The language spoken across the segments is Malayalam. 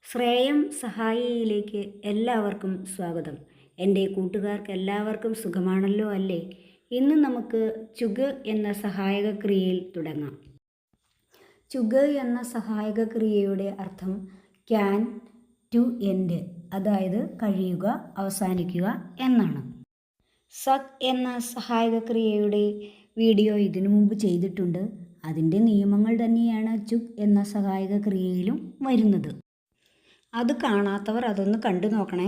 ശ്രേയം സഹായിയിലേക്ക് എല്ലാവർക്കും സ്വാഗതം. എൻ്റെ കൂട്ടുകാർക്ക് എല്ലാവർക്കും സുഖമാണല്ലോ അല്ലേ? ഇന്ന് നമുക്ക് ചുഗ് എന്ന സഹായക ക്രിയയിൽ തുടങ്ങാം. ചുഗ് എന്ന സഹായക ക്രിയയുടെ അർത്ഥം ക്യാൻ ടു എൻഡ്, അതായത് കഴിയുക, അവസാനിക്കുക എന്നാണ്. സക് എന്ന സഹായക ക്രിയയുടെ വീഡിയോ ഇതിനു മുമ്പ് ചെയ്തിട്ടുണ്ട്. അതിൻ്റെ നിയമങ്ങൾ തന്നെയാണ് ചുഗ് എന്ന സഹായക ക്രിയയിലും വരുന്നത്. അത് കാണാത്തവർ അതൊന്ന് കണ്ടു നോക്കണേ.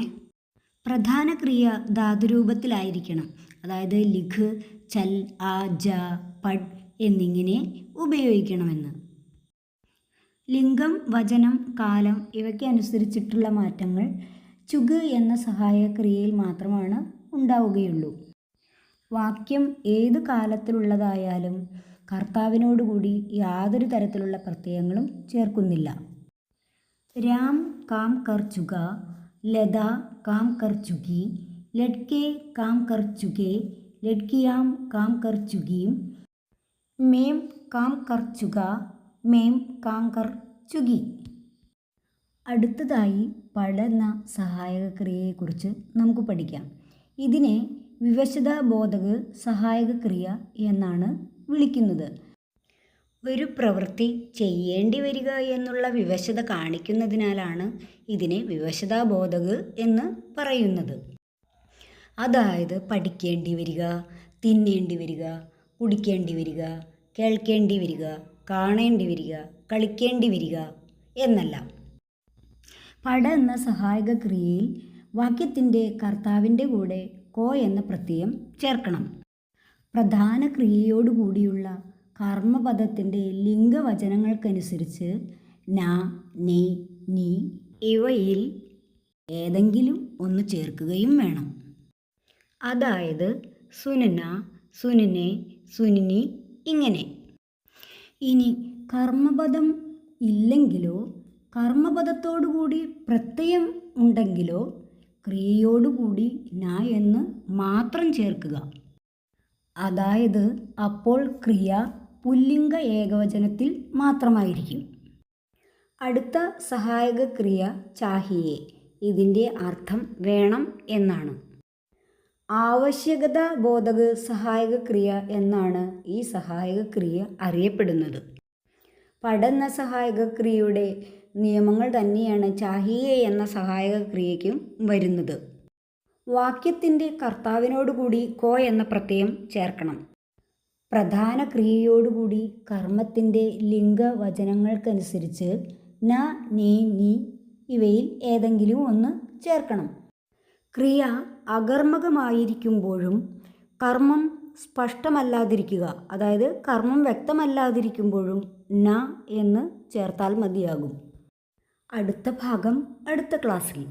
പ്രധാന ക്രിയ ധാതുരൂപത്തിലായിരിക്കണം. അതായത് ലിഖ്, ചൽ, ആ, ജ, പഡ് എന്നിങ്ങനെ ഉപയോഗിക്കണമെന്ന്. ലിംഗം, വചനം, കാലം ഇവയ്ക്ക് അനുസരിച്ചിട്ടുള്ള മാറ്റങ്ങൾ ചുഗ് എന്ന സഹായക ക്രിയയിൽ മാത്രമാണ് ഉണ്ടാവുകയുള്ളൂ. വാക്യം ഏതു കാലത്തിലുള്ളതായാലും കർത്താവിനോടുകൂടി യാതൊരു തരത്തിലുള്ള പ്രത്യയങ്ങളും ചേർക്കുന്നില്ല. രാം കാം കർ ചുക, ലത കാം കർ ചുഗി, ലഡ്കെ കാം കർ ചുഗെ, ലഡ്കിയാം കാം കർ ചുഗീം, മേം കാം കർ ചുക, മേം കാം കർ ചുഗി. അടുത്തതായി പഡ് എന്ന സഹായക ക്രിയയെക്കുറിച്ച് നമുക്ക് പഠിക്കാം. ഇതിനെ വിവശതാബോധക സഹായക ക്രിയ എന്നാണ് വിളിക്കുന്നത്. ഒരു പ്രവൃത്തി ചെയ്യേണ്ടി വരിക എന്നുള്ള വിവശത കാണിക്കുന്നതിനാലാണ് ഇതിനെ വിവശതാബോധക എന്ന് പറയുന്നത്. അതായത് പഠിക്കേണ്ടി വരിക, തിന്നേണ്ടി വരിക, കുടിക്കേണ്ടി വരിക, കേൾക്കേണ്ടി വരിക, കാണേണ്ടി വരിക, കളിക്കേണ്ടി വരിക എന്നെല്ലാം. പഡ് എന്ന സഹായക ക്രിയയിൽ വാക്യത്തിൻ്റെ കർത്താവിൻ്റെ കൂടെ കോ എന്ന പ്രത്യയം ചേർക്കണം. പ്രധാന ക്രിയയോടുകൂടിയുള്ള കർമ്മപദത്തിൻ്റെ ലിംഗവചനങ്ങൾക്കനുസരിച്ച് ന, നെ, നി ഇവയിൽ ഏതെങ്കിലും ഒന്ന് ചേർക്കുകയും വേണം. അതായത് സുനന, സുനനെ, സുനിനി ഇങ്ങനെ. ഇനി കർമ്മപദം ഇല്ലെങ്കിലോ കർമ്മപദത്തോടുകൂടി പ്രത്യയം ഉണ്ടെങ്കിലോ ക്രിയയോടുകൂടി ന എന്ന് മാത്രം ചേർക്കുക. അതായത് അപ്പോൾ ക്രിയ പുല്ലിംഗ ഏകവചനത്തിൽ മാത്രമായിരിക്കും. അടുത്ത സഹായക ക്രിയ ചാഹിയെ. ഇതിൻ്റെ അർത്ഥം വേണം എന്നാണ്. ആവശ്യകത ബോധക സഹായക ക്രിയ എന്നാണ് ഈ സഹായക ക്രിയ അറിയപ്പെടുന്നത്. പഡ് എന്ന സഹായക ക്രിയയുടെ നിയമങ്ങൾ തന്നെയാണ് ചാഹിയെ എന്ന സഹായക ക്രിയയ്ക്കും വരുന്നത്. വാക്യത്തിൻ്റെ കർത്താവിനോടുകൂടി കോ എന്ന പ്രത്യയം ചേർക്കണം. പ്രധാന ക്രിയയോടുകൂടി കർമ്മത്തിൻ്റെ ലിംഗവചനങ്ങൾക്കനുസരിച്ച് ന, നെ, നി ഇവയിൽ ഏതെങ്കിലും ഒന്ന് ചേർക്കണം. ക്രിയ അകർമ്മകമായിരിക്കുമ്പോഴും കർമ്മം സ്പഷ്ടമല്ലാതിരിക്കുക, അതായത് കർമ്മം വ്യക്തമല്ലാതിരിക്കുമ്പോഴും ന എന്ന് ചേർത്താൽ മതിയാകും. അടുത്ത ഭാഗം അടുത്ത ക്ലാസ്സിൽ.